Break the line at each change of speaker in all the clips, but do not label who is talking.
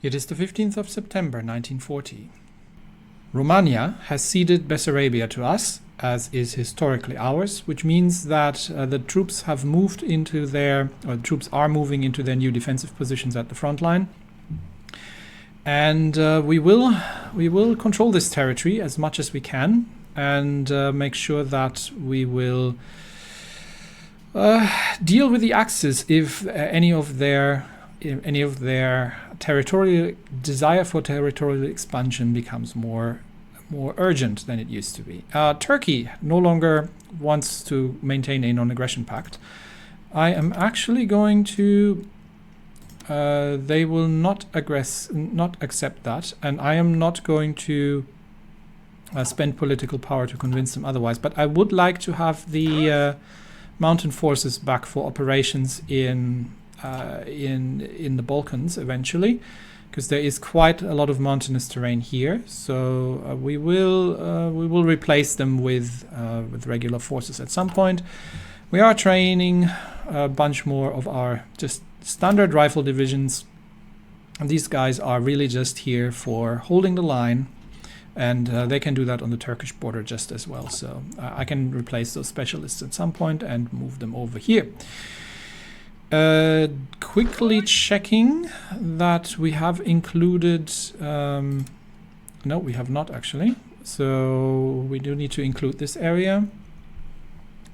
It is the 15th of September 1940. Romania has ceded Bessarabia to us, as is historically ours, which means that the troops have moved into their, or the troops are moving into their new defensive positions at the front line. And we will control this territory as much as we can, and make sure that we will deal with the Axis if any of their territorial desire for territorial expansion becomes more urgent than it used to be. Turkey no longer wants to maintain a non-aggression pact. I am actually going to. They will not accept that, and I am not going to spend political power to convince them otherwise. But I would like to have the mountain forces back for operations in the Balkans eventually, because there is quite a lot of mountainous terrain here. So we will replace them with regular forces at some point. We are training a bunch more of our just standard rifle divisions, and these guys are really just here for holding the line, and they can do that on the Turkish border just as well. So I can replace those specialists at some point and move them over here. Quickly checking that we have included, no, we have not actually, so we do need to include this area,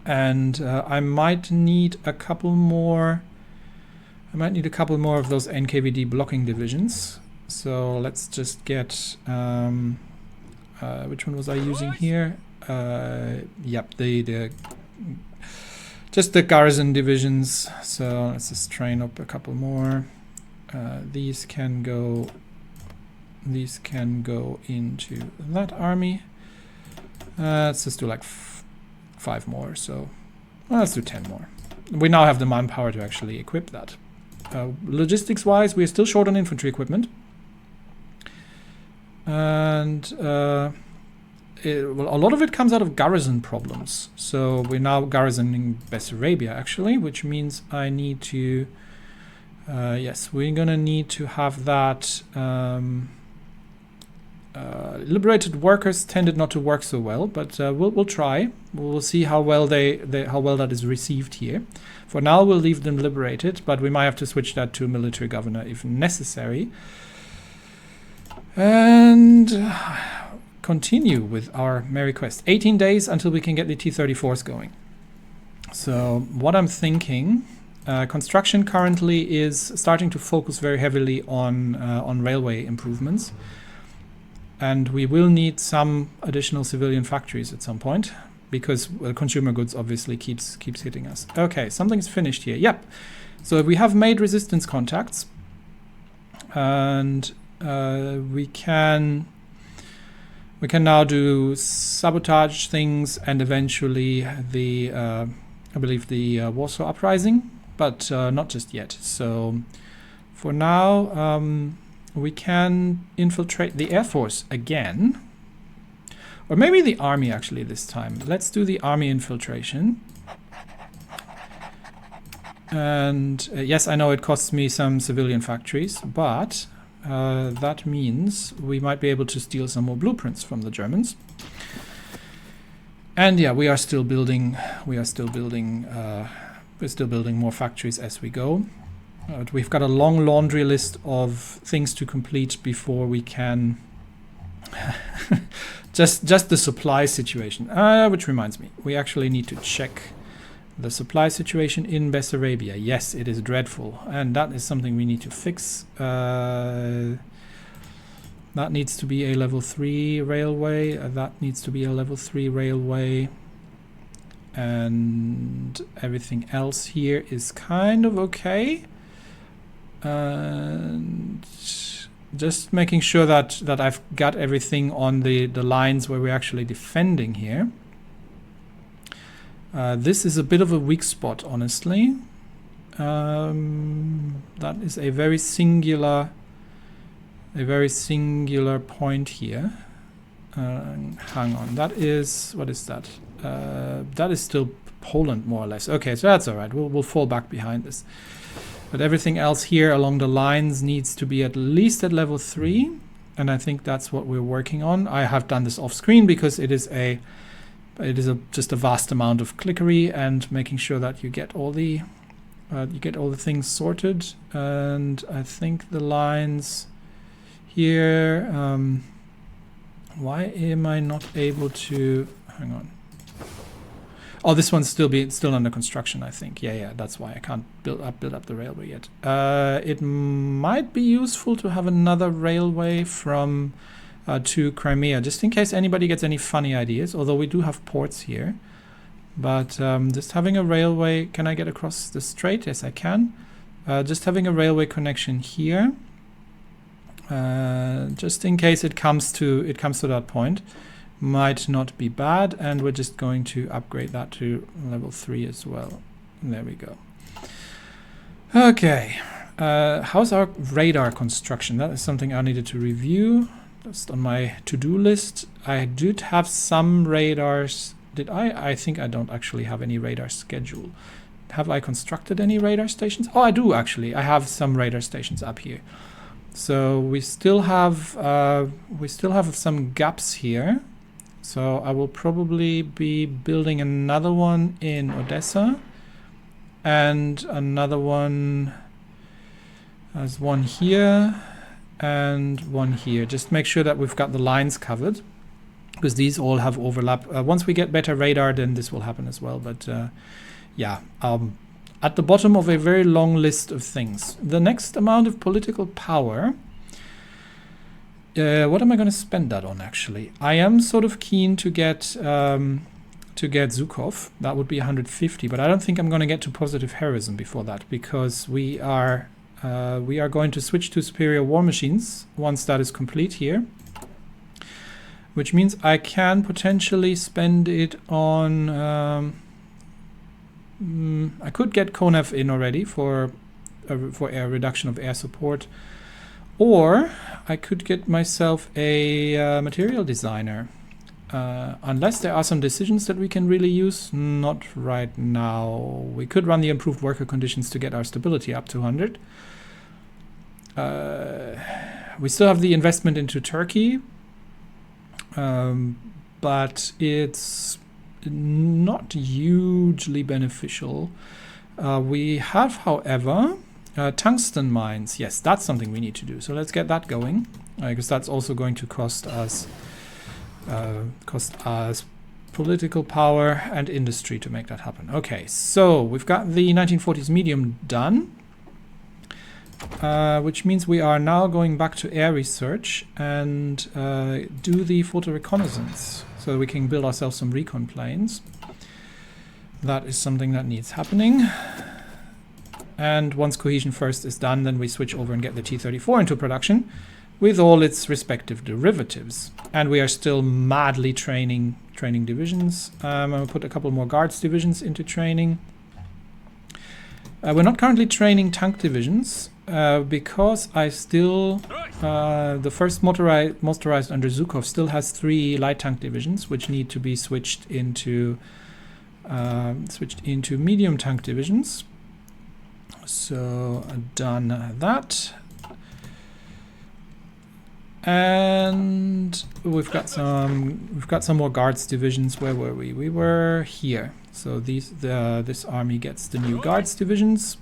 and I might need a couple more of those NKVD blocking divisions. So let's just get which one was I using here? Yep, just the garrison divisions. So let's just train up a couple more. These can go into that army. Let's just do like 5 more. So let's do 10 more. We now have the manpower to actually equip that. Logistics wise, we're still short on infantry equipment, and a lot of it comes out of garrison problems. So we're now garrisoning Bessarabia actually, which means I need to yes, we're gonna need to have that. Liberated workers tended not to work so well, but we'll try. We'll see how well that is received here. For now, we'll leave them liberated, but we might have to switch that to military governor if necessary. And continue with our merry quest. 18 days until we can get the T-34s going. So what I'm thinking, construction currently is starting to focus very heavily on railway improvements. And we will need some additional civilian factories at some point, because consumer goods obviously keeps hitting us. Okay, something's finished here. Yep. So we have made resistance contacts, and we can now do sabotage things, and eventually the I believe the Warsaw Uprising, but not just yet. So for now, we can infiltrate the Air Force again. Or maybe the army actually this time. Let's do the army infiltration. And yes, I know it costs me some civilian factories, but that means we might be able to steal some more blueprints from the Germans. And yeah, we're still building more factories as we go. We've got a long laundry list of things to complete before we can just the supply situation, which reminds me, we actually need to check the supply situation in Bessarabia. Yes, it is dreadful, and that is something we need to fix. That needs to be a level 3 railway, that needs to be a level 3 railway, and everything else here is kind of okay. And just making sure that I've got everything on the lines where we're actually defending here. This is a bit of a weak spot, honestly. That is a very singular point here. Hang on, that is, what is that? That is still Poland, more or less. Okay, so that's all right. We'll fall back behind this. But everything else here along the lines needs to be at least at level 3. And I think that's what we're working on. I have done this off screen because it is just a vast amount of clickery and making sure that you get all the things sorted. And I think the lines here, why am I not able to, hang on. Oh, this one's still under construction, I think. Yeah, that's why I can't build up the railway yet. It might be useful to have another railway from to Crimea, just in case anybody gets any funny ideas, although we do have ports here. But just having a railway, can I get across the strait? Yes, I can. Just having a railway connection here, just in case it comes to that point, might not be bad. And we're just going to upgrade that to level 3 as well. And there we go. Okay, how's our radar construction? That is something I needed to review. Just on my to-do list. I did have some radars. Did I? I think I don't actually have any radar schedule. Have I constructed any radar stations? Oh, I do actually. I have some radar stations up here. So we still have some gaps here. So I will probably be building another one in Odessa and another one as one here and one here. Just make sure that we've got the lines covered because these all have overlap. Once we get better radar, then this will happen as well. But yeah, at the bottom of a very long list of things. The next amount of political power. What am I going to spend that on, actually? I am sort of keen to get Zhukov. That would be 150, but I don't think I'm going to get to positive heroism before that, because we are going to switch to superior war machines once that is complete here, which means I can potentially spend it on. I could get Konev in already for a reduction of air support. Or I could get myself a material designer. Unless there are some decisions that we can really use. Not right now. We could run the improved worker conditions to get our stability up to 100. We still have the investment into Turkey. But it's not hugely beneficial. We have, however... tungsten mines, yes, that's something we need to do. So let's get that going, because that's also going to cost us political power and industry to make that happen. Okay, so we've got the 1940s medium done, which means we are now going back to air research and do the photo reconnaissance, so we can build ourselves some recon planes. That is something that needs happening. And once cohesion first is done, then we switch over and get the T-34 into production with all its respective derivatives. And we are still madly training divisions. I'm going to put a couple more guards divisions into training. We're not currently training tank divisions because I still, the first motorized under Zhukov still has 3 light tank divisions, which need to be switched into medium tank divisions. So done that, and we've got some more guards divisions. Where were we? We were here. So this army gets the new guards divisions.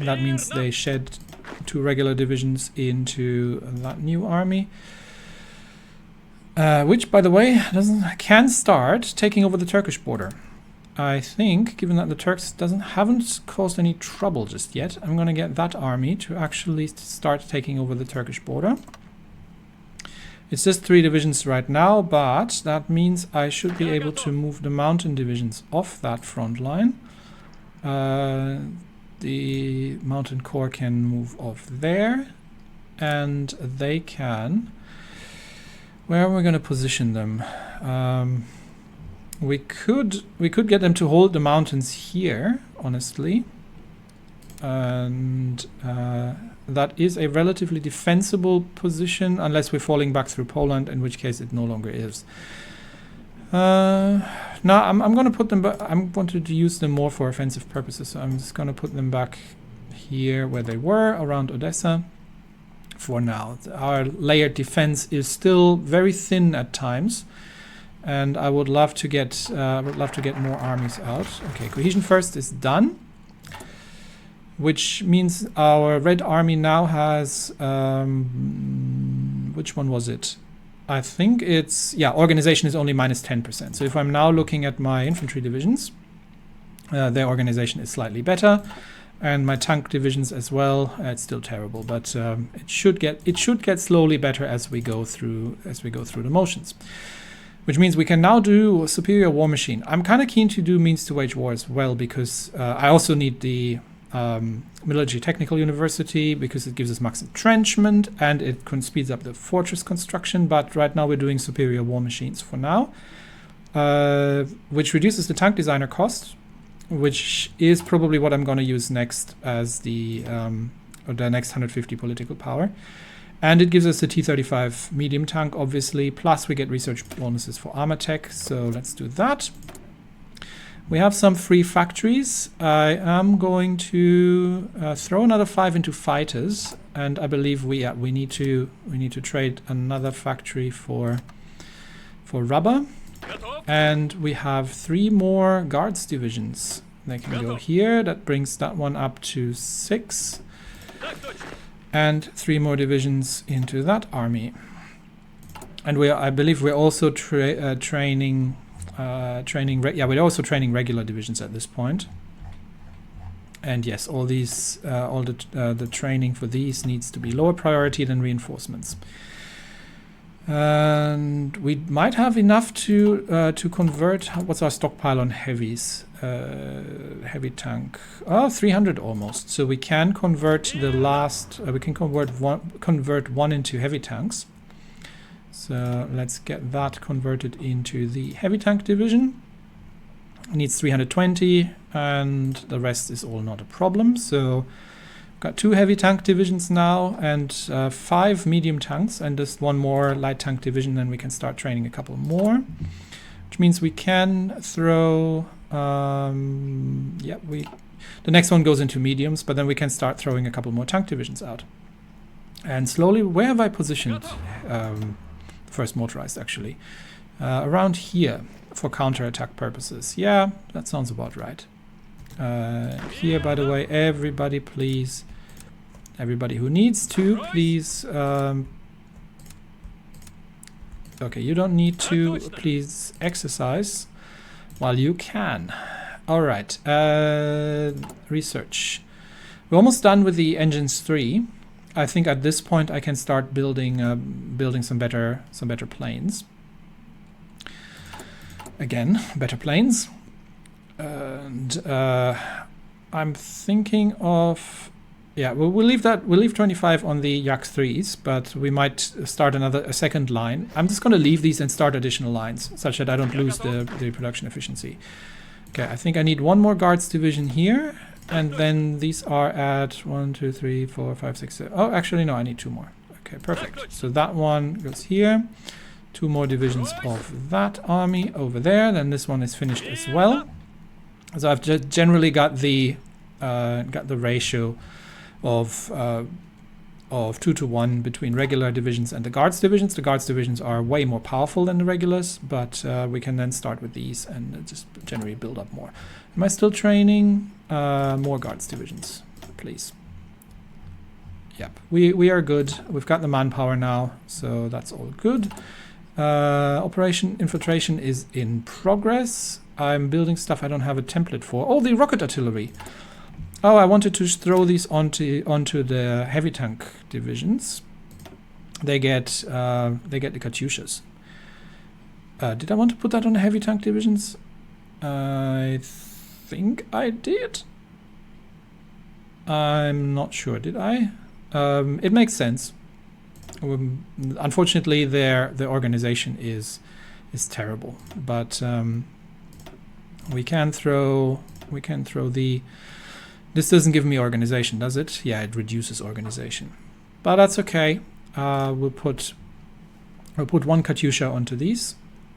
That means they shed 2 regular divisions into that new army, which, by the way, can start taking over the Turkish border. I think, given that the Turks haven't caused any trouble just yet, I'm going to get that army to actually start taking over the Turkish border. It's just 3 divisions right now, but that means I should be able to move the mountain divisions off that front line. The mountain corps can move off there, and they can... Where am I going to position them? We could get them to hold the mountains here, honestly, and that is a relatively defensible position unless we're falling back through Poland, in which case it no longer is. No, I'm going to put them back. I'm wanted to use them more for offensive purposes, so I'm just going to put them back here where they were, around Odessa, for now. Our layered defense is still very thin at times, and I would love to get more armies out. Okay, cohesion first is done, which means our red army now has which one was it? I think it's, yeah, organization is only minus 10%. So if I'm now looking at my infantry divisions, their organization is slightly better, and my tank divisions as well. It's still terrible, but it should get slowly better as we go through the motions. Which means we can now do a superior war machine. I'm kind of keen to do means to wage war as well, because I also need the Military Technical University, because it gives us max entrenchment and it speeds up the fortress construction. But right now we're doing superior war machines for now, which reduces the tank designer cost, which is probably what I'm going to use next as the next 150 political power. And it gives us the T-35 medium tank, obviously, plus we get research bonuses for armor tech. So let's do that. We have some free factories. I am going to throw another 5 into fighters, and I believe we need to trade another factory for rubber. And we have 3 more guards divisions. They can go here. That brings that one up to 6. And 3 more divisions into that army. And I believe we're also training we're also training regular divisions at this point. And yes, all the training for these needs to be lower priority than reinforcements. And we might have enough to convert. What's our stockpile on heavies? Heavy tank. Oh, 300 almost. So we can convert the last. We can convert one into heavy tanks. So let's get that converted into the heavy tank division. It needs 320, and the rest is all not a problem. So got 2 heavy tank divisions now, and 5 medium tanks, and just 1 more light tank division. Then we can start training a couple more, which means we can throw. The next one goes into mediums, but then we can start throwing a couple more tank divisions out. And slowly, where have I positioned? First motorized, actually, around here for counterattack purposes. Yeah, that sounds about right. Here, by the way, everybody who needs to, please. Okay, you don't need to. Please exercise while you can. All right. Research. We're almost done with the engines 3. I think at this point I can start building some better planes. Again, better planes. And I'm thinking of, yeah, we'll leave 25 on the Yak 3s, but we might start a second line. I'm just going to leave these and start additional lines, such that I don't lose the production efficiency. Okay, I think I need 1 more guards division here. And then these are at 1, 2, 3, 4, 5, 6, 7. Oh, actually, no, I need 2 more. Okay, perfect. So that one goes here. 2 more divisions of that army over there. Then this one is finished as well. So I've generally got the ratio of 2 to 1 between regular divisions and the guards divisions. The guards divisions are way more powerful than the regulars, but we can then start with these and just generally build up more. Am I still training? More guards divisions, please. Yep, we are good. We've got the manpower now, so that's all good. Operation Infiltration is in progress. I'm building stuff I don't have a template for. Oh, the rocket artillery. Oh, I wanted to throw these onto the heavy tank divisions. They get the Katyushas. Did I want to put that on the heavy tank divisions? I think I did. I'm not sure. Did I? It makes sense. Unfortunately, their organization is terrible. But we can throw the. This doesn't give me organization, does it? Yeah, it reduces organization, but that's okay. We'll put 1 Katyusha onto these,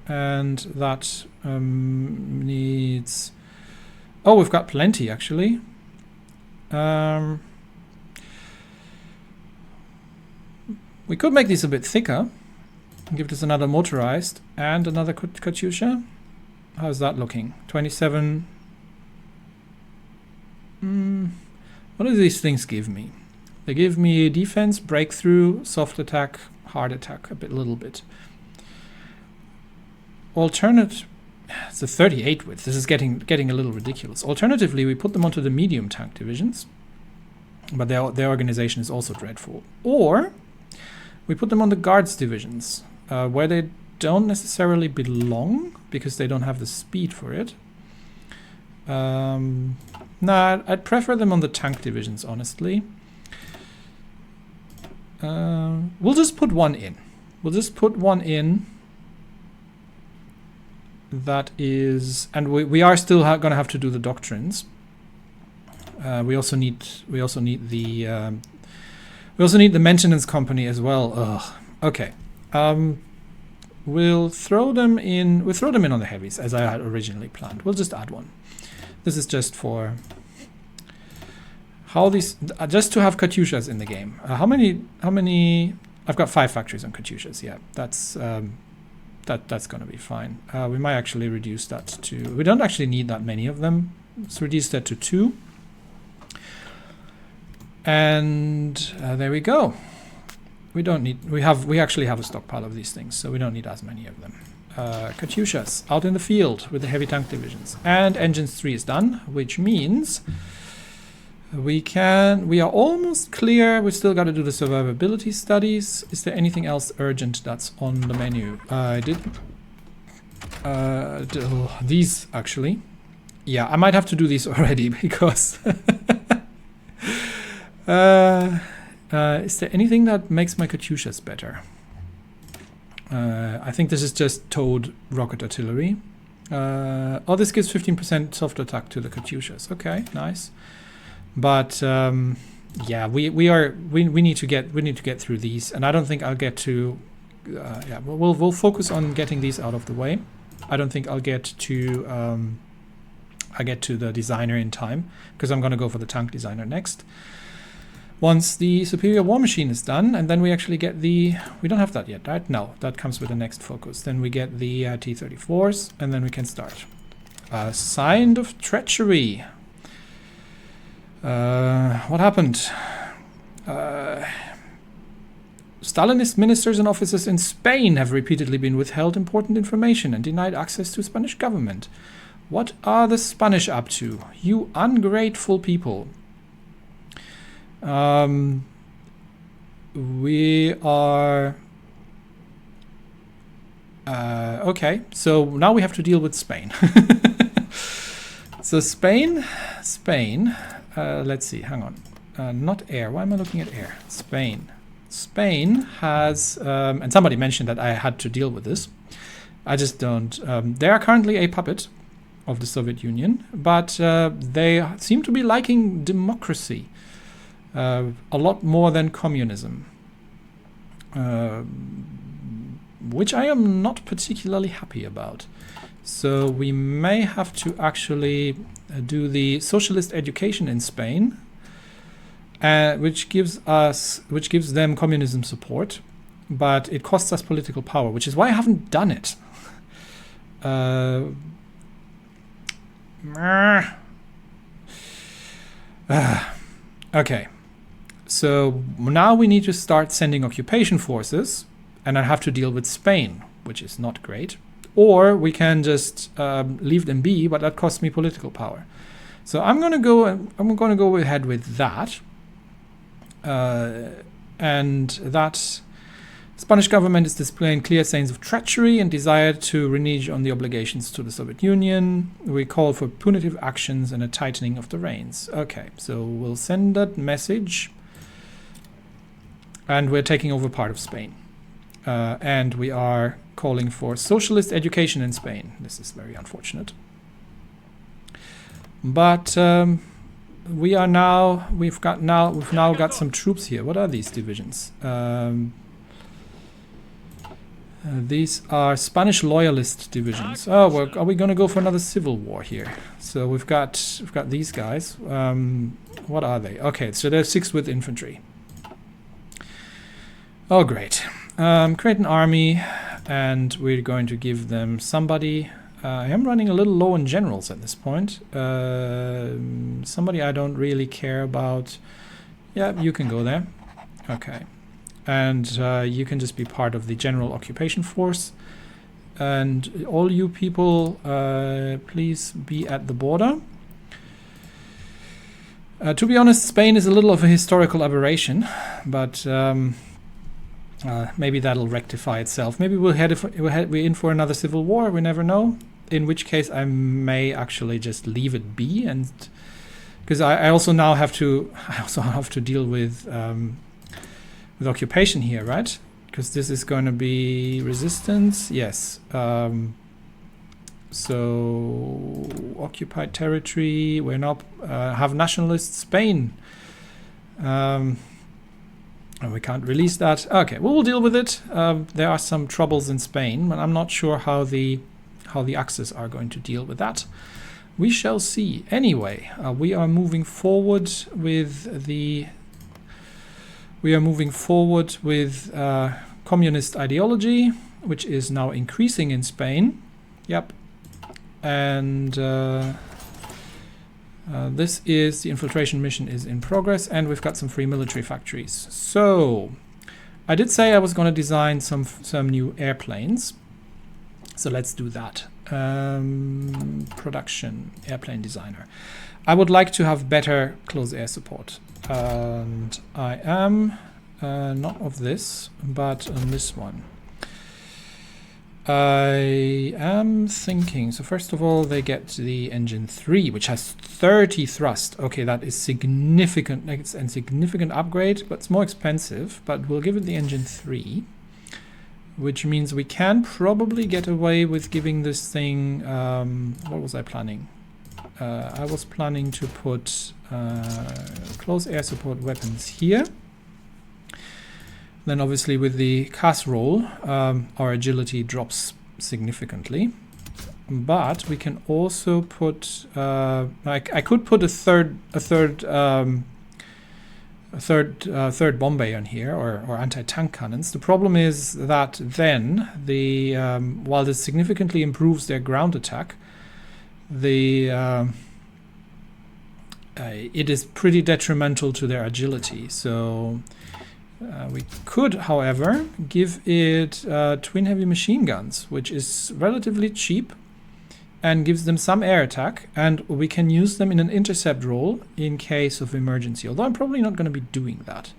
and that needs... Oh, we've got plenty, actually. We could make these a bit thicker. Give this another motorized and another Katyusha. How's that looking? 27. What do these things give me? They give me defense, breakthrough, soft attack, hard attack, a little bit. Alternate, it's a 38 width. This is getting a little ridiculous. Alternatively, we put them onto the medium tank divisions, but their organization is also dreadful. Or we put them on the guards divisions, where they don't necessarily belong because they don't have the speed for it. Nah, I'd prefer them on the tank divisions, honestly. We'll just put one in. We'll just put one in. That is, and we are still going to have to do the doctrines. We also need the maintenance company as well. Ugh. Okay. We'll throw them in. We'll throw them in on the heavies as I had originally planned. We'll just add one. This is just for how these, just to have Katyushas in the game. How many? I've got 5 factories on Katyushas. Yeah, that's going to be fine. We might actually reduce that to. We don't actually need that many of them. Let's reduce that to 2. And there we go. We don't need. We actually have a stockpile of these things, so we don't need as many of them. Katyushas out in the field with the heavy tank divisions, and engines 3 is done, which means we are almost clear. We've still got to do the survivability studies. Is there anything else urgent that's on the menu? I did these actually. Yeah, I might have to do these already because is there anything that makes my Katyushas better? I think this is just towed rocket artillery. Oh, this gives 15% soft attack to the Katyushas. Okay, nice. But yeah, we need to get through these, and I don't think I'll get to. Yeah, we'll focus on getting these out of the way. I don't think I'll get to. I get to the designer in time because I'm going to go for the tank designer next. Once the superior war machine is done, and then we actually get the... We don't have that yet, right? No, that comes with the next focus. Then we get the T-34s, and then we can start. Sign of treachery. What happened? Stalinist ministers and officers in Spain have repeatedly been withheld important information and denied access to Spanish government. What are the Spanish up to? You ungrateful people. We are okay, so now we have to deal with Spain. So Spain, let's see, hang on, not air, why am I looking at air? Spain has, and somebody mentioned that I had to deal with this. I just don't, they are currently a puppet of the Soviet Union, but they seem to be liking democracy. A lot more than communism, which I am not particularly happy about. So we may have to actually do the socialist education in Spain, which gives them communism support, but it costs us political power, which is why I haven't done it. Okay. So now we need to start sending occupation forces, and I have to deal with Spain, which is not great. Or we can just leave them be, but that costs me political power. So I'm going to go ahead with that, and that Spanish government is displaying clear signs of treachery and desire to renege on the obligations to the Soviet Union. We call for punitive actions and a tightening of the reins. Okay, so we'll send that message. And we're taking over part of Spain. And we are calling for socialist education in Spain. This is very unfortunate. But we've now got some troops here. What are these divisions? These are Spanish loyalist divisions. Oh, are we going to go for another civil war here? So we've got these guys. What are they? Okay, so they're 6 with infantry. Oh, great. Create an army, and we're going to give them somebody. I am running a little low on generals at this point. Somebody I don't really care about. Yeah, you can go there. Okay. And you can just be part of the general occupation force. And all you people, please be at the border. To be honest, Spain is a little of a historical aberration, but maybe that'll rectify itself. Maybe we're in for another civil war. We never know. In which case, I may actually just leave it be, and because I also now have to deal with occupation here, right? Because this is going to be resistance. Yes. So occupied territory. We're now have nationalist Spain. And we can't release that. Okay, well, we'll deal with it. There are some troubles in Spain, but I'm not sure how the Axis are going to deal with that. We shall see. Anyway, we are moving forward with communist ideology, which is now increasing in Spain. Yep. And this is the infiltration mission is in progress, and we've got some free military factories. So I did say I was going to design some new airplanes. So let's do that. Production, airplane designer. I would like to have better close air support. And I am not of this, but on this one. I am thinking, so first of all, they get the engine 3, which has 30 thrust. Okay, that is significant. It's a significant upgrade, but it's more expensive. But we'll give it the engine 3. Which means we can probably get away with giving this thing, what was I planning? I was planning to put close air support weapons here. Then obviously with the casserole, our agility drops significantly. But we can also put, I could put a third bomb bay on here, or anti-tank cannons. The problem is that then the while this significantly improves their ground attack, it is pretty detrimental to their agility. So we could, however, give it twin heavy machine guns, which is relatively cheap and gives them some air attack, and we can use them in an intercept role in case of emergency, although I'm probably not going to be doing that.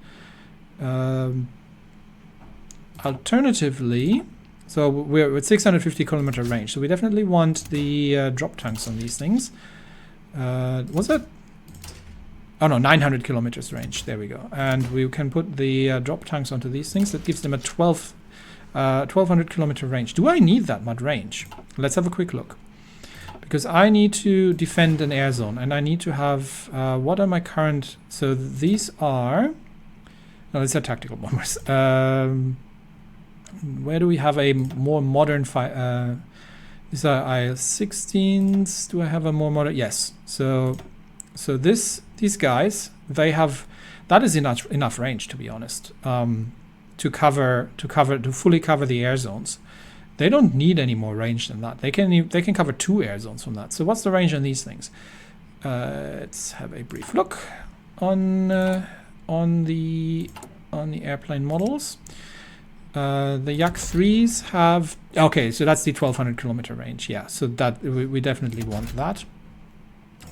Alternatively, so we're at 650 kilometer range, so we definitely want the drop tanks on these things. Was it? Oh no, 900 kilometers range, there we go. And we can put the drop tanks onto these things. That gives them a 1200 kilometer range. Do I need that much range? Let's have a quick look. Because I need to defend an air zone, and I need to have, what are my current, so these are, no, these are tactical bombers. Where do we have a more modern, these are IL-16s, do I have a more modern, yes. So these guys, they have, that is enough range, to be honest, to fully cover the air zones. They don't need any more range than that. They can cover 2 air zones from that. So what's the range on these things? Let's have a brief look on the airplane models. The Yak 3s have, okay, so that's the 1200 kilometer range. Yeah, so that we definitely want that.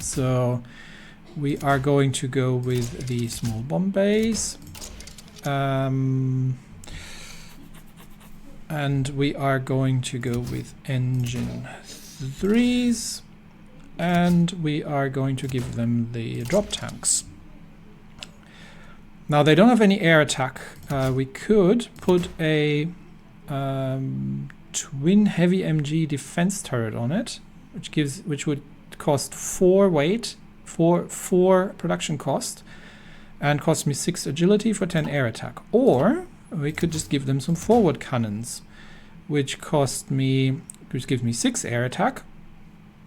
So we are going to go with the small bomb bays. And we are going to go with engine 3s, and we are going to give them the drop tanks. Now they don't have any air attack. We could put a twin heavy MG defense turret on it, which would cost 4 weight, 4 production cost, and cost me 6 agility for 10 air attack. Or we could just give them some forward cannons, which gives me 6 air attack,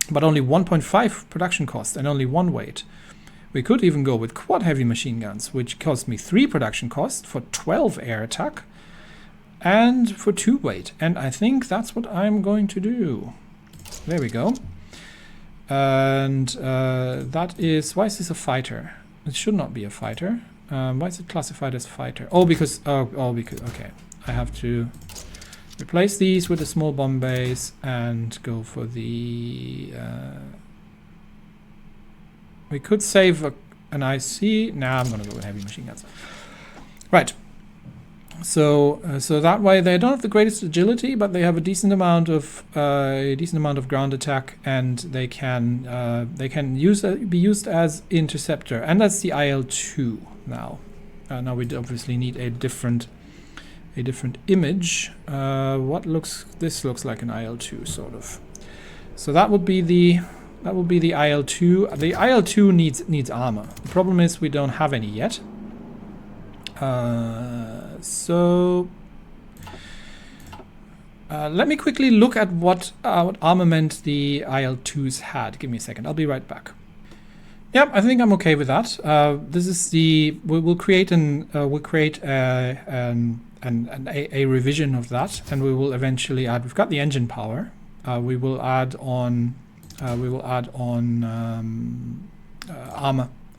but only 1.5 production cost and only 1 weight. We could even go with quad heavy machine guns, which cost me 3 production cost for 12 air attack and for 2 weight. And I think that's what I'm going to do. There we go. And that is, why is this a fighter? It should not be a fighter. Why is it classified as fighter? Oh, because, okay. I have to replace these with a small bomb base and go for the... we could save an IC. Nah, I'm going to go with heavy machine guns. Right. So that way they don't have the greatest agility, but they have a decent amount of ground attack, and they can be used as interceptor, and that's the IL-2 now. Now we obviously need a different image. This looks like an IL-2 sort of. So that would be the IL-2. The IL-2 needs armor. The problem is we don't have any yet. So let me quickly look at what armament the IL-2s had. Give me a second. I'll be right back. Yep, I think I'm okay with that. This is we'll create a revision of that, and we will eventually add. We've got the engine power. We will add on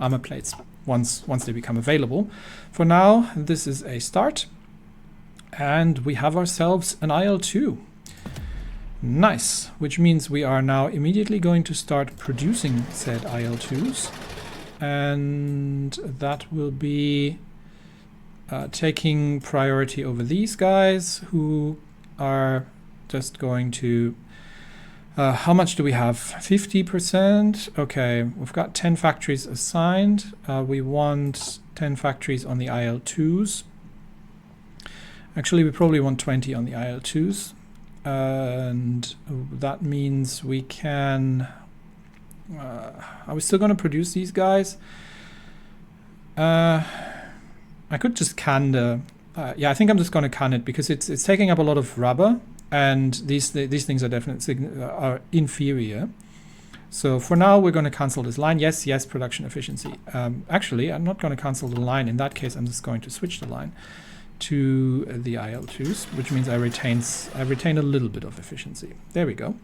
armor plates once they become available. For now, this is a start, and we have ourselves an IL-2. Nice, which means we are now immediately going to start producing said IL-2s, and that will be taking priority over these guys, who are just going to... how much do we have? 50%? Okay, we've got 10 factories assigned. We want 10 factories on the IL-2s. Actually, we probably want 20 on the IL-2s. And that means we can... are we still going to produce these guys? I could just can the... yeah, I think I'm just going to can it, because it's taking up a lot of rubber. And these things are definitely inferior. So for now, we're going to cancel this line. Yes, production efficiency. Actually, I'm not going to cancel the line. In that case, I'm just going to switch the line to the IL-2s, which means I retain a little bit of efficiency. There we go.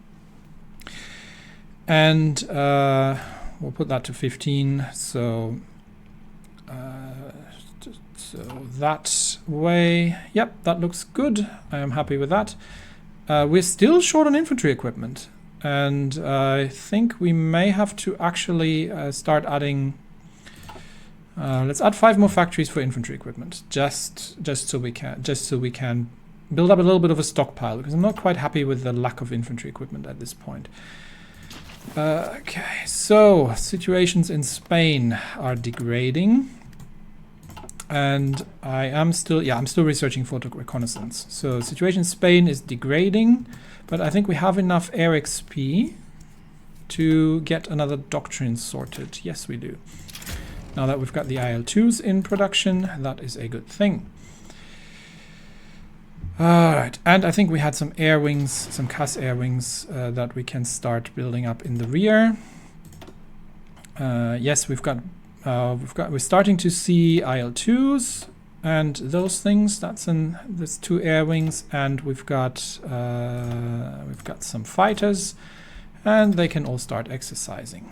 And we'll put that to 15. So that way, yep, that looks good. I am happy with that. We're still short on infantry equipment, and I think we may have to actually start adding... let's add 5 more factories for infantry equipment, just so we can build up a little bit of a stockpile, because I'm not quite happy with the lack of infantry equipment at this point. Okay, so situations in Spain are degrading. And I'm still researching photo reconnaissance. So situation in Spain is degrading, but I think we have enough air XP to get another doctrine sorted. Yes, we do. Now that we've got the IL-2s in production, that is a good thing. All right, and I think we had some air wings, some CAS air wings that we can start building up in the rear. Yes, we're starting to see IL-2s and those things. There's 2 air wings, and we've got some fighters, and they can all start exercising.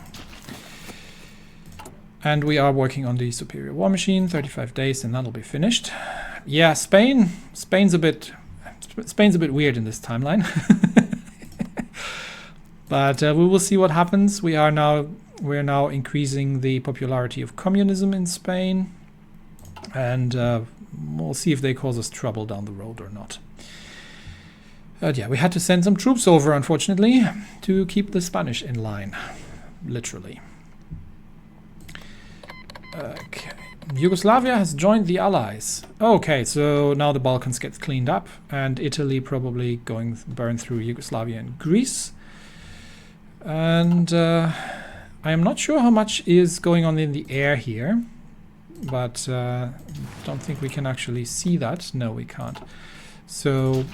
And we are working on the superior war machine. 35 days, and that'll be finished. Yeah, Spain's a bit weird in this timeline. But we will see what happens. We're now increasing the popularity of communism in Spain, and we'll see if they cause us trouble down the road or not. Yeah, we had to send some troops over, unfortunately, to keep the Spanish in line, literally. Okay, Yugoslavia has joined the Allies. Okay, so now the Balkans gets cleaned up, and Italy probably burn through Yugoslavia and Greece. And I am not sure how much is going on in the air here, but don't think we can actually see that. No, we can't. So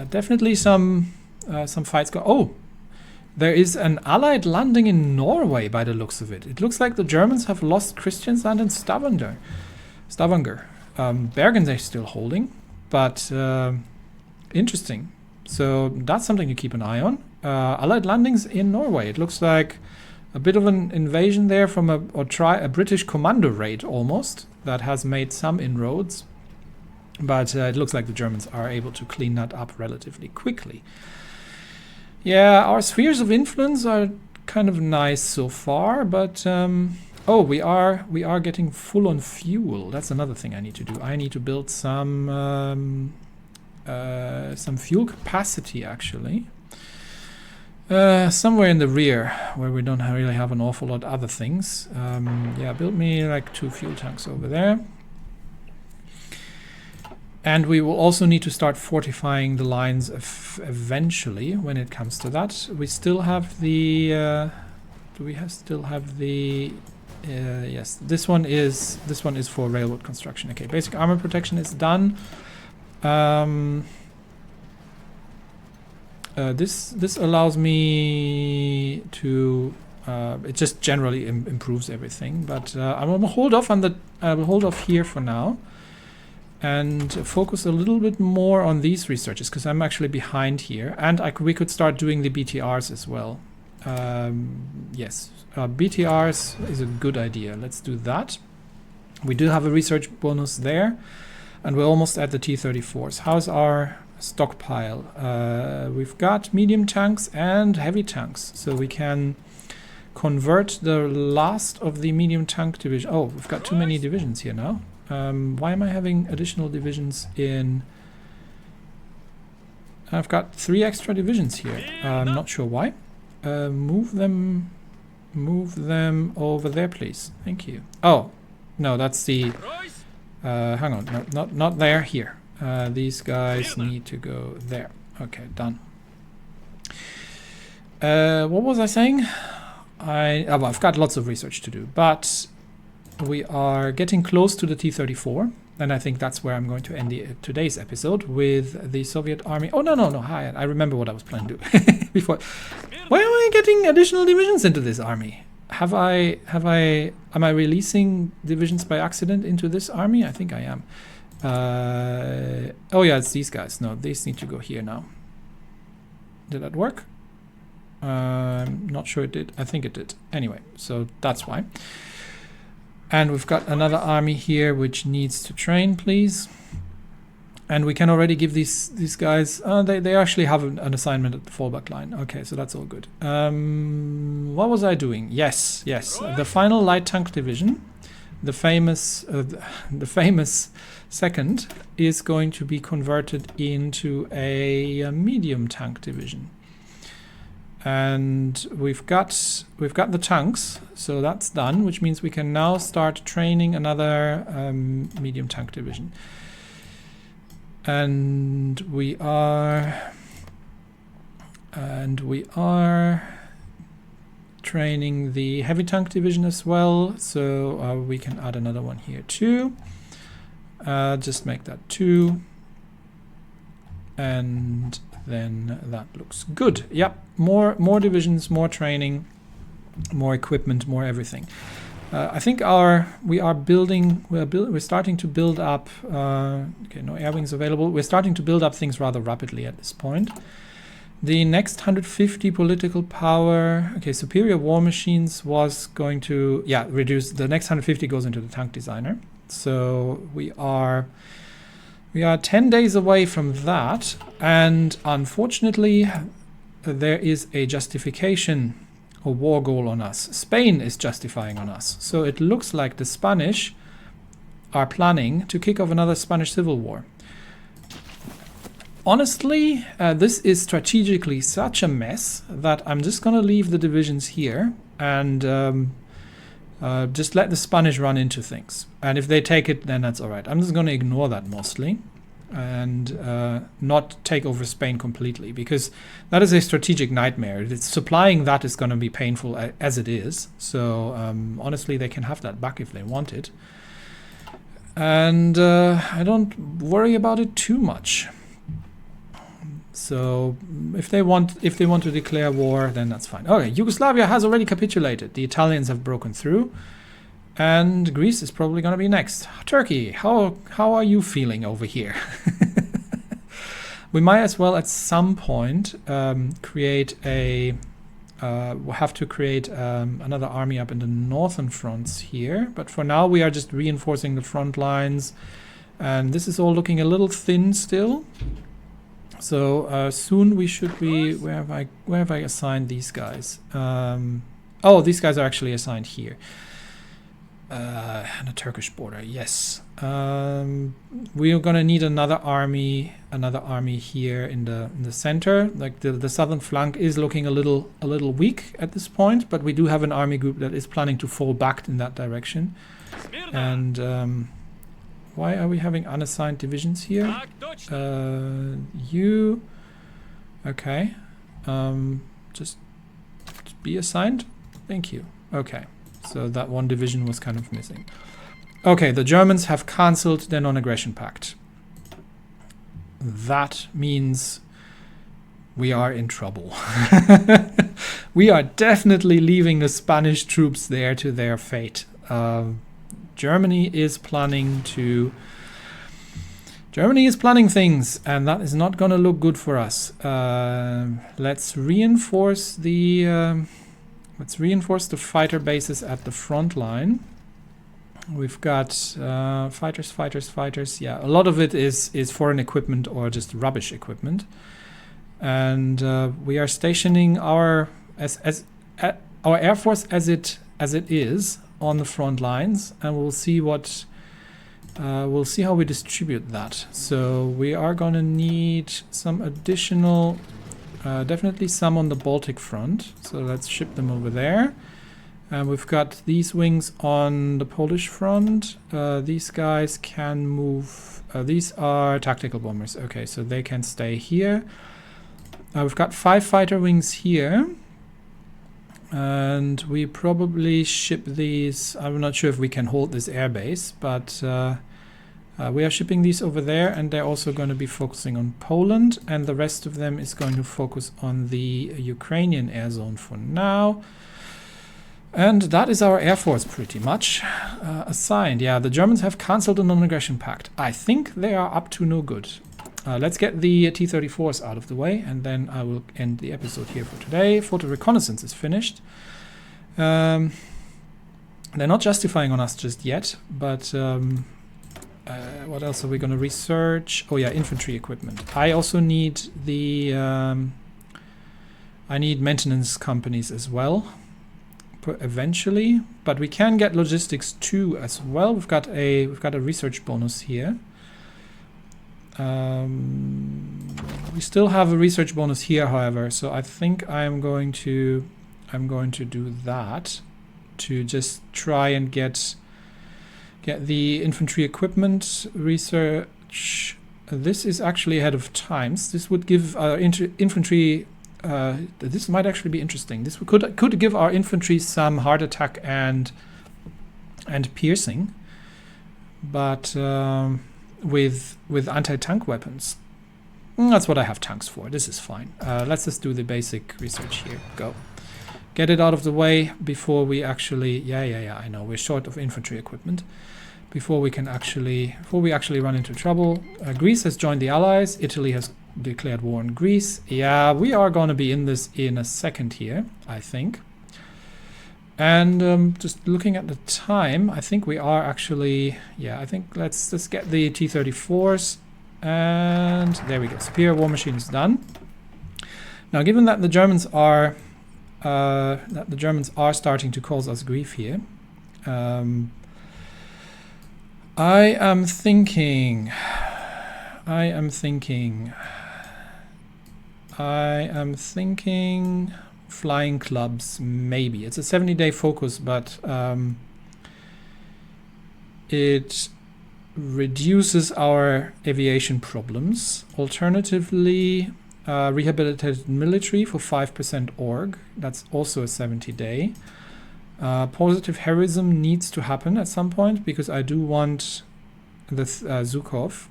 Definitely some fights go. Oh, there is an Allied landing in Norway by the looks of it. It looks like the Germans have lost Christiansand and Stavanger. Bergen they're still holding, but interesting. So that's something to keep an eye on. Allied landings in Norway. It looks like a bit of an invasion there from a British commando raid almost that has made some inroads. But it looks like the Germans are able to clean that up relatively quickly. Yeah, our spheres of influence are kind of nice so far, but oh, we are getting full on fuel. That's another thing I need to do. I need to build some fuel capacity actually. Somewhere in the rear where we don't really have an awful lot of other things. Yeah, build me like 2 fuel tanks over there. And we will also need to start fortifying the lines eventually when it comes to that. We still have the still have the yes, this one is for railroad construction. Okay, basic armor protection is done. This allows me to it just generally improves everything, but I will hold off here for now and focus a little bit more on these researches because I'm actually behind here, and we could start doing the BTRs as well. Yes, BTRs is a good idea. Let's do that. We do have a research bonus there, and we're almost at the T-34s. How's our stockpile? We've got medium tanks and heavy tanks, so we can convert the last of the medium tank division. Oh, we've got too many divisions here now. Why am I having additional divisions in? I've got 3 extra divisions here. I'm not sure why. Move them over there, please. Thank you. Oh, no, that's the. Hang on, no, not there. Here. These guys need to go there. Okay, done. What was I saying? Well, I've got lots of research to do, but we are getting close to the T-34, and I think that's where I'm going to end today's episode with the Soviet army. Oh, no, hi, I remember what I was planning to do before. Why am I getting additional divisions into this army? Am I releasing divisions by accident into this army? I think I am. Oh yeah, it's these guys. No, these need to go here now. Did that work? Not sure it did. I think it did. Anyway, so that's why. And we've got another army here which needs to train, please. And we can already give these guys. They actually have an assignment at the fallback line. Okay, so that's all good. What was I doing? Yes. The final light tank division, the famous second, is going to be converted into a medium tank division. And we've got the tanks, so that's done, which means we can now start training another medium tank division. And we are training the heavy tank division as well, so we can add another one here too. Just make that 2. And then that looks good. Yep, more divisions, more training, more equipment, more everything. I think we're starting to build up. Okay, no air wings available. We're starting to build up things rather rapidly at this point. The next 150 political power. Okay, superior war machines was going to reduce. The next 150 goes into the tank designer. So we are 10 days away from that, and unfortunately there is a justification, a war goal on us. Spain is justifying on us. So it looks like the Spanish are planning to kick off another Spanish civil war. Honestly, this is strategically such a mess that I'm just going to leave the divisions here and just let the Spanish run into things. And if they take it, then that's all right. I'm just going to ignore that mostly and not take over Spain completely, because that is a strategic nightmare. Supplying that is going to be painful as it is. So honestly, they can have that back if they want it. And I don't worry about it too much. So if they want to declare war, then that's fine. Okay, Yugoslavia has already capitulated. The Italians have broken through, and Greece is probably going to be next. Turkey, how are you feeling over here? We might as well at some point create a. We'll have to create another army up in the northern fronts here. But for now, we are just reinforcing the front lines, and this is all looking a little thin still. So soon we should be. Where have I assigned these guys? Oh, these guys are actually assigned here. And a Turkish border, yes. We are gonna need another army here in the center. Like the southern flank is looking a little weak at this point, but we do have an army group that is planning to fall back in that direction. And why are we having unassigned divisions here? You, okay. Just be assigned. Thank you. Okay. So that one division was kind of missing. Okay, the Germans have cancelled their non-aggression pact. That means we are in trouble. We are definitely leaving the Spanish troops there to their fate. Germany is planning things, and that is not going to look good for us. Let's reinforce the fighter bases at the front line. We've got fighters. Yeah, a lot of it is foreign equipment or just rubbish equipment, and we are stationing our air force as it is on the front lines, and we'll see how we distribute that. So we are gonna need some additional. Definitely some on the Baltic front, so let's ship them over there. We've got these wings on the Polish front. These guys can move. These are tactical bombers. Okay, so they can stay here. We've got 5 fighter wings here. And we probably ship these. I'm not sure if we can hold this airbase, but we are shipping these over there, and they're also going to be focusing on Poland, and the rest of them is going to focus on the Ukrainian air zone for now. And that is our air force pretty much assigned. Yeah, the Germans have cancelled the non-aggression pact. I think they are up to no good. Let's get the T-34s out of the way, and then I will end the episode here for today. Photo reconnaissance is finished. They're not justifying on us just yet, but what else are we going to research? Oh yeah, infantry equipment. I also need the I need maintenance companies as well eventually, but we can get logistics too as well. We've got a research bonus here. We still have a research bonus here, however, so I think I'm going to do that to just try and get the infantry equipment research. This is actually ahead of times. This would give our infantry. This might actually be interesting. This could give our infantry some hard attack and piercing, but with anti-tank weapons. That's what I have tanks for. This is fine. Let's just do the basic research here. Go. Get it out of the way before we actually. Yeah. I know we're short of infantry equipment. Before we actually run into trouble. Greece has joined the Allies. Italy has declared war on Greece. Yeah, we are going to be in this in a second here, I think. And just looking at the time, I think we are actually. Yeah, I think let's just get the T-34s. And there we go. Superior war machine is done. Now, given that the Germans are starting to cause us grief here, I am thinking flying clubs, maybe. It's a 70-day focus, but it reduces our aviation problems. Alternatively, rehabilitated military for 5% org. That's also a 70-day. Positive heroism needs to happen at some point because I do want the Zhukov.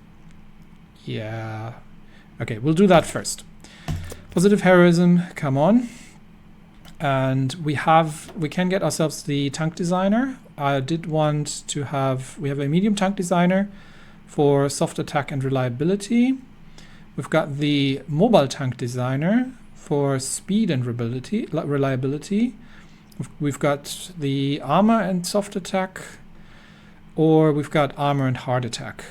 Yeah. Okay, we'll do that first. Positive heroism, come on. And we can get ourselves the tank designer. I did want to have, we have a medium tank designer for soft attack and reliability. We've got the mobile tank designer for speed and reliability. We've got the armor and soft attack, or we've got armor and hard attack.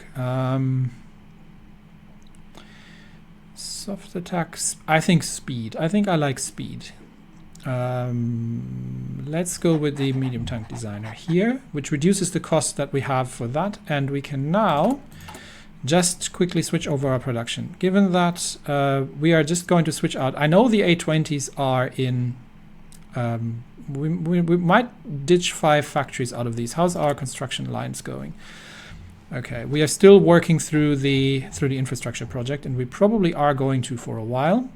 Soft attacks, I think speed. I think I like speed. Let's go with the medium tank designer here, which reduces the cost that we have for that, and we can now just quickly switch over our production. Given that we are just going to switch out, I know the A20s are in, we might ditch 5 factories out of these. How's our construction lines going? Okay, we are still working through the infrastructure project, and we probably are going to for a while.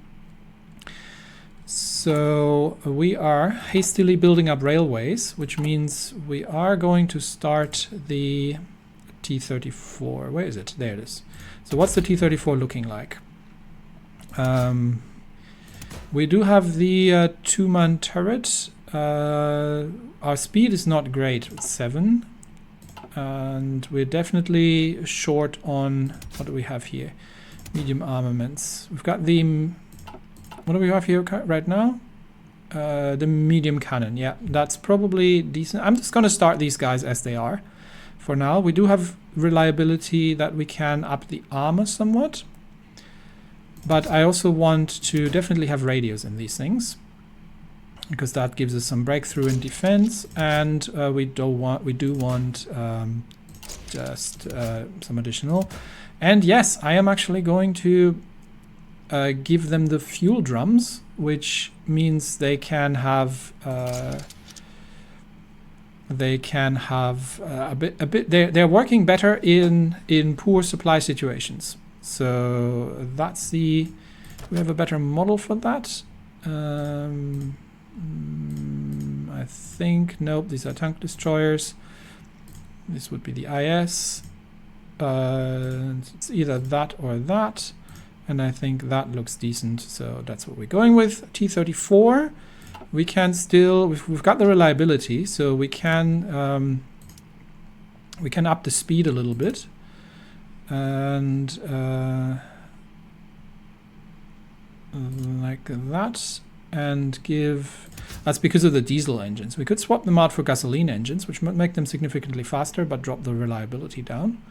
So we are hastily building up railways, which means we are going to start the T-34. Where is it? There it is. So what's the T-34 looking like? We do have the 2-man turret. Our speed is not great, it's 7. And we're definitely short on, what do we have here? Medium armaments. We've got the, what do we have here right now? The medium cannon. Yeah, that's probably decent. I'm just going to start these guys as they are for now. We do have reliability that we can up the armor somewhat. But I also want to definitely have radios in these things, because that gives us some breakthrough in defense, and we do want just some additional. And yes, I am actually going to give them the fuel drums, which means they can have a bit. They're working better in poor supply situations. So that's we have a better model for that. I think, nope, these are tank destroyers. This would be the IS. It's either that or that. And I think that looks decent, so that's what we're going with. T-34, we can still, we've got the reliability, so we can up the speed a little bit. And like that. And give, that's because of the diesel engines. We could swap them out for gasoline engines, which might make them significantly faster but drop the reliability down.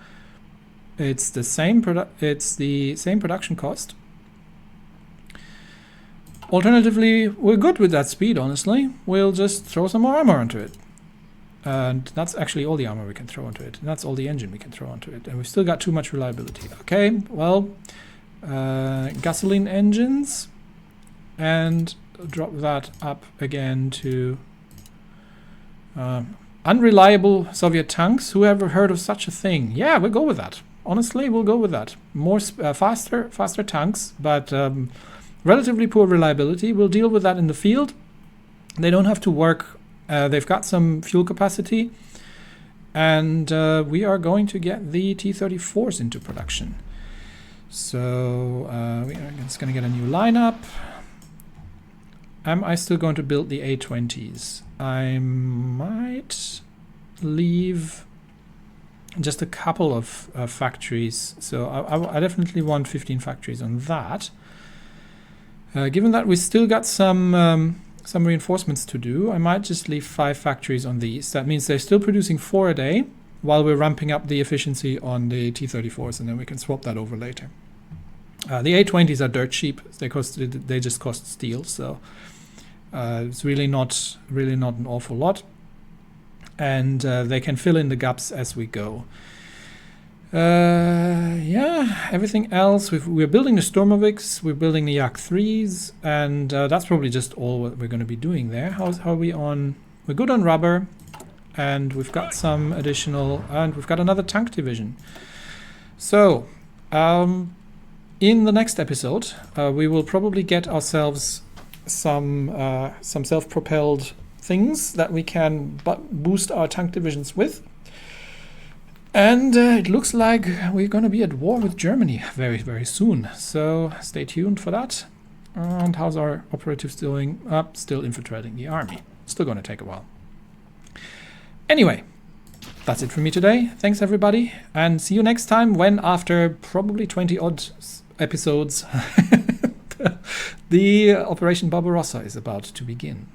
It's the same production cost. Alternatively, we're good with that speed, honestly. We'll just throw some more armor onto it. And that's actually all the armor we can throw onto it. And that's all the engine we can throw onto it. And we've still got too much reliability. Okay, well, gasoline engines, and drop that up again to unreliable Soviet tanks. Who ever heard of such a thing? Yeah, we'll go with that. Honestly, we'll go with that. More faster tanks, but relatively poor reliability. We'll deal with that in the field. They don't have to work. They've got some fuel capacity, and we are going to get the T-34s into production. So we are just going to get a new lineup. Am I still going to build the A20s? I might leave just a couple of factories. So I definitely want 15 factories on that. Given that we still got some reinforcements to do, I might just leave 5 factories on these. That means they're still producing 4 a day while we're ramping up the efficiency on the T-34s, and then we can swap that over later. The A20s are dirt cheap. They just cost steel, so it's really not an awful lot, and they can fill in the gaps as we go. Yeah, everything else, we're building the Stormoviks, we're building the Yak-3s, and that's probably just all what we're going to be doing there. How are we on? We're good on rubber, and we've got some additional, and we've got another tank division. So, in the next episode, we will probably get ourselves some self-propelled things that we can boost our tank divisions with. And it looks like we're going to be at war with Germany very, very soon. So stay tuned for that. And how's our operatives doing? Still infiltrating the army. Still going to take a while. Anyway, that's it for me today. Thanks, everybody. And see you next time when, after probably 20-odd episodes, the Operation Barbarossa is about to begin.